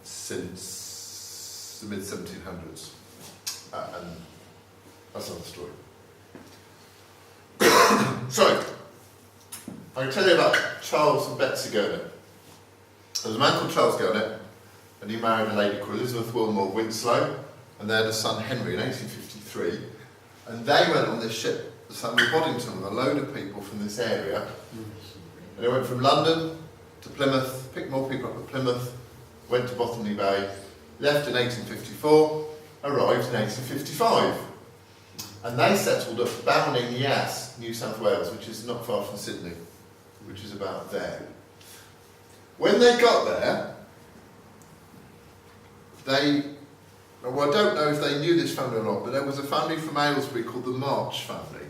since the mid-1700s. And that's another story. So, I can tell you about Charles and Betsy Gurnett. There was a man called Charles Gurnett, and he married a lady called Elizabeth Wilmore Winslow, and they had a son Henry in 1853. And they went on this ship, the Samuel Boddington, with a load of people from this area. And they went from London to Plymouth, picked more people up at Plymouth, went to Botany Bay, left in 1854, arrived in 1855. And they settled at Bowning-Yass, New South Wales, which is not far from Sydney, which is about there. When they got there, well, I don't know if they knew this family or not, but there was a family from Aylesbury called the March family,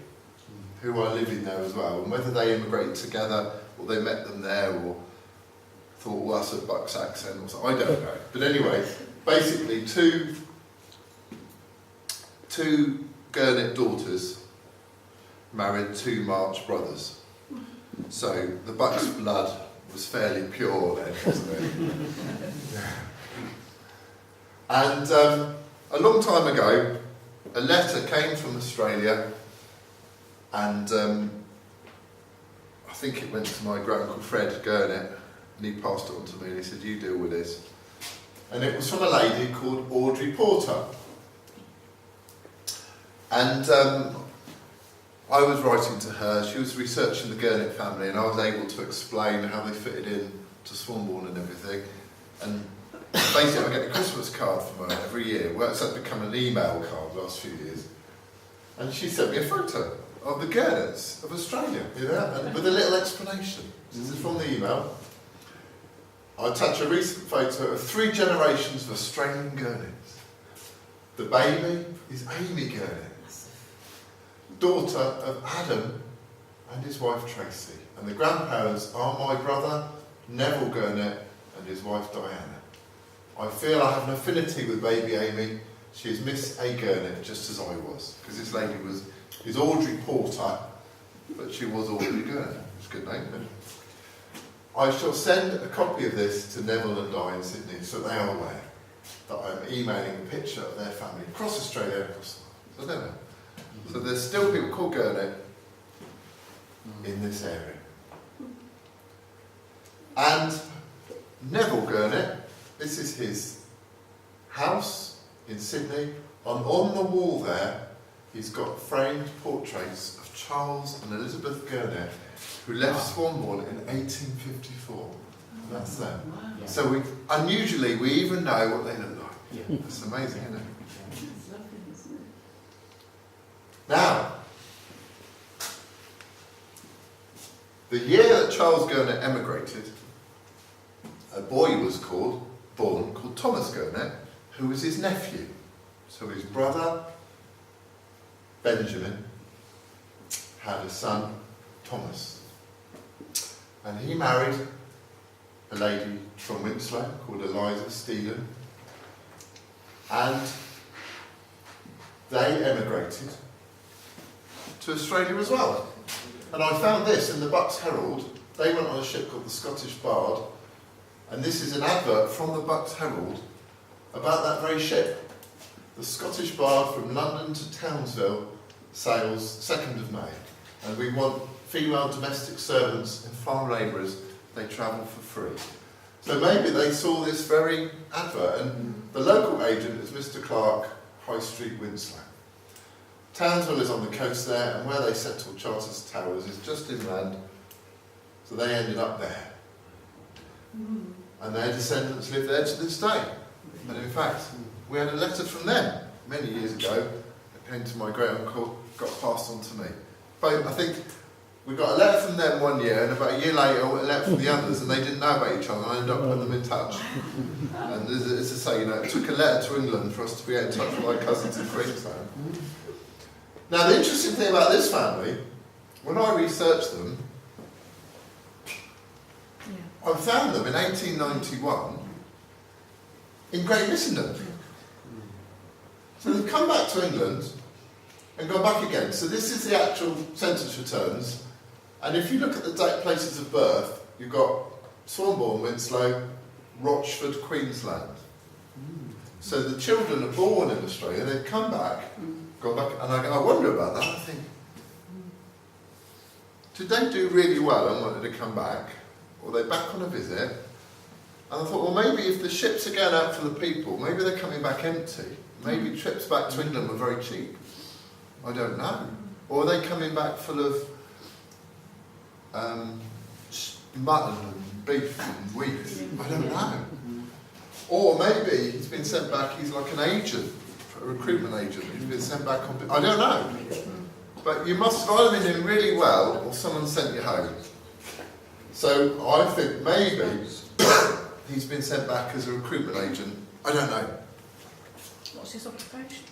who are living there as well. And whether they immigrated together, or they met them there, or thought, well, that's a Bucks accent, or something, I don't know. But anyway, basically two Gurnett daughters married two March brothers. So the Bucks blood was fairly pure then, wasn't it? And a long time ago, a letter came from Australia, and I think it went to my great-uncle Fred Gurnett, and he passed it on to me, and he said, you deal with this. And it was from a lady called Audrey Porter. And I was writing to her, she was researching the Gurnett family, and I was able to explain how they fitted in to Swanbourne and everything. And basically I get a Christmas card from her every year. Well, it's become an email card the last few years. And she sent me a photo of the Gurnetts of Australia, you know, and with a little explanation. This is from the email. I attach a recent photo of 3 generations of Australian Gurnetts. The baby is Amy Gurnett, daughter of Adam and his wife Tracy, and the grandparents are my brother Neville Gurnett and his wife Diana. I feel I have an affinity with baby Amy. She is Miss A. Gurnett, just as I was, because this lady is Audrey Porter, but she was Audrey Gurnett. It's a good name, isn't it? I shall send a copy of this to Neville and Di in Sydney, so they are aware that I'm emailing a picture of their family across Australia, across the world. So, so there's still people called Gurnett in this area. And Neville Gurnett, this is his house in Sydney. On the wall there, he's got framed portraits of Charles and Elizabeth Gurnett, who left Swanbourne in 1854. And that's them. Yeah. So unusually we even know what they look like. Yeah. That's amazing, isn't it? Now, the year that Charles Gurnett emigrated, a boy was born called Thomas Gurnett, who was his nephew. So his brother, Benjamin, had a son, Thomas. And he married a lady from Winslow called Eliza Stephen. And they emigrated to Australia as well. And I found this in the Bucks Herald. They went on a ship called the Scottish Bard, and this is an advert from the Bucks Herald about that very ship. The Scottish Bard from London to Townsville sails 2nd of May, and we want female domestic servants and farm labourers. They travel for free. So maybe they saw this very advert, and the local agent is Mr. Clark, High Street, Winslow. Townsville is on the coast there, and where they settled, Charters Towers, is just inland, so they ended up there. And their descendants live there to this day. And in fact, we had a letter from them many years ago that came to my great-uncle, got passed on to me. But I think we got a letter from them one year, and about a year later a letter from the others, and they didn't know about each other, and I ended up putting them in touch. And as I say, you know, it took a letter to England for us to be in touch with my cousins in Queensland. Now the interesting thing about this family, when I researched them, I found them in 1891 in Great Missenden. So they've come back to England and gone back again. So this is the actual census returns. And if you look at the places of birth, you've got Swanbourne, Winslow, Rochford, Queensland. So the children are born in Australia, they've come back, gone back, and I wonder about that. I think, did they do really well and wanted to come back? Or are they back on a visit? And I thought, well, maybe if the ships are going out for the people, maybe they're coming back empty. Maybe trips back to England were very cheap. I don't know. Or are they coming back full of mutton and beef and wheat? I don't know. Or maybe he's been sent back, he's like an agent, a recruitment agent, he's been sent back on... I don't know. But you must have either been doing really well or someone sent you home. So I think maybe he's been sent back as a recruitment agent. I don't know. What's his occupation?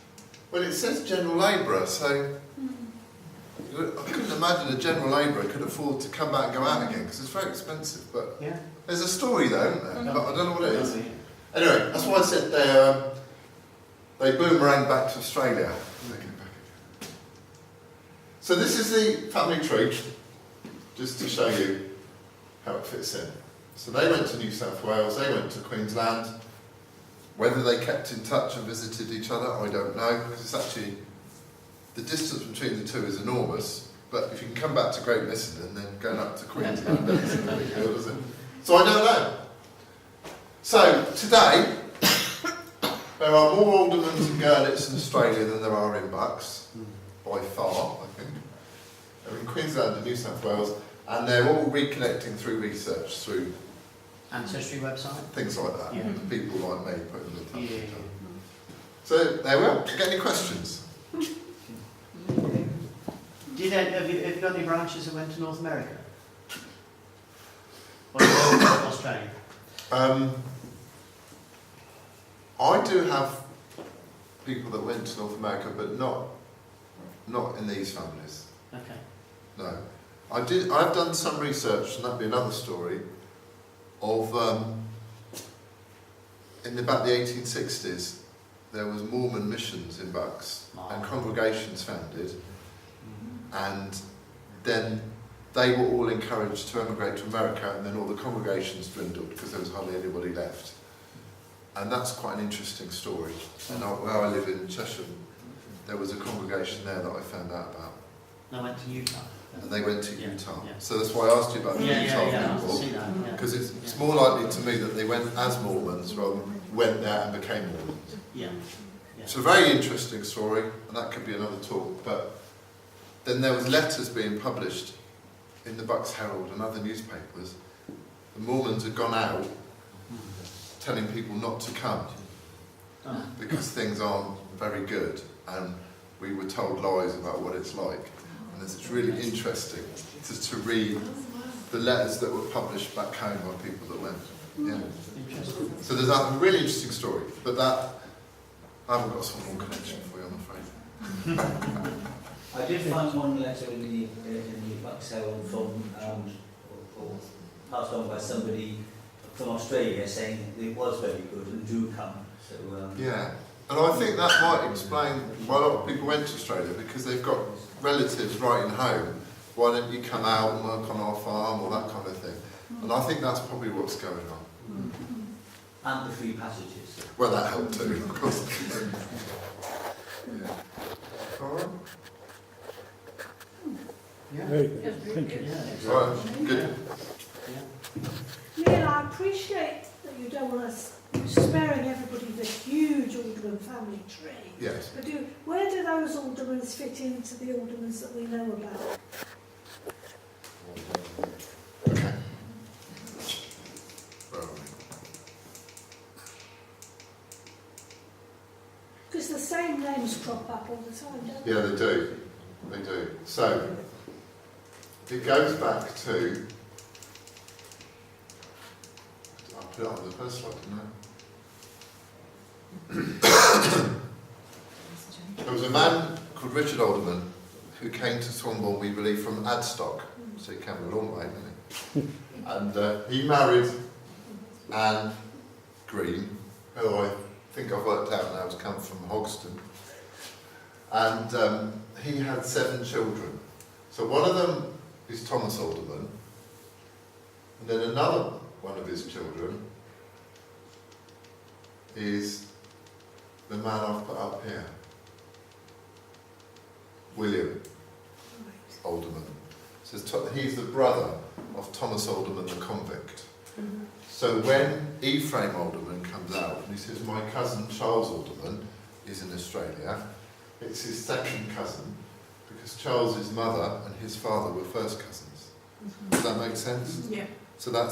Well, it says general labourer, so I couldn't imagine a general labourer could afford to come back and go out again because it's very expensive. But Yeah. there's a story though, isn't there? But I don't know what it is. Anyway, that's why I said they boomerang back to Australia. They came back again. So this is the family tree, just to show you how it fits in. So they went to New South Wales, they went to Queensland. Whether they kept in touch and visited each other, I don't know, because it's actually, the distance between the two is enormous, but if you can come back to Great Missenden, then going up to Queensland isn't a big deal, is it? So I don't know. So today, there are more aldermans and gurnets in Australia than there are in bucks, by far, I think. They're in Queensland and New South Wales, and they're all reconnecting through research, through Ancestry website? things like that. Yeah. People like me putting them in touch. Yeah. So there we are. Do you get any questions? Have you got any branches that went to North America? Or Australia? I do have people that went to North America, but not in these families. Okay. No. I've done some research, and that'd be another story, of in about the 1860s, there was Mormon missions in Bucks and congregations founded, and then they were all encouraged to emigrate to America, and then all the congregations dwindled because there was hardly anybody left. And that's quite an interesting story. And where I live in Cheshire, there was a congregation there that I found out about. I went to Utah. And they went to Utah. Yeah. So that's why I asked you about the Utah people. Because it's more likely to me that they went as Mormons rather than went there and became Mormons. Yeah. It's a very interesting story, and that could be another talk. But then there was letters being published in the Bucks Herald and other newspapers. The Mormons had gone out telling people not to come because things aren't very good, and we were told lies about what it's like. And it's really interesting to read the letters that were published back home by people that went. Yeah. So there's a really interesting story, but that I haven't got some more connection for you, I'm afraid. I did find one letter in the Bucks Herald from, or passed on by somebody from Australia saying it was very good and do come. So yeah, and I think that might explain why a lot of people went to Australia, because they've got relatives writing home. Why don't you come out and work on our farm, or that kind of thing? And I think that's probably what's going on. and the free passages. Well, that helped too, of course. Yeah. All right. Yeah. Very good. Thank you. Yeah. Right. Good. Neil, I appreciate that you don't want us sparing everybody the huge alderman family tree. Yes. But where do those aldermen fit into the aldermen that we know about? Okay. Well, Because the same names crop up all the time, don't they? yeah, they do. They do. So, it goes back to... I'll put it on the first slide, didn't I? There was a man called Richard Alderman who came to Swanbourne, we believe, from Adstock. So he came a long way, didn't he? And he married Anne Green, who I think I've worked out now has come from Hogston. And he had 7 children. So one of them is Thomas Alderman, and then another one of his children is the man I've put up here, William Right. Alderman. He's the brother of Thomas Alderman, the convict. Mhm. So when Ephraim Alderman comes out and he says, my cousin Charles Alderman is in Australia, it's his second cousin because Charles's mother and his father were first cousins. Does that make sense? Yeah. So that's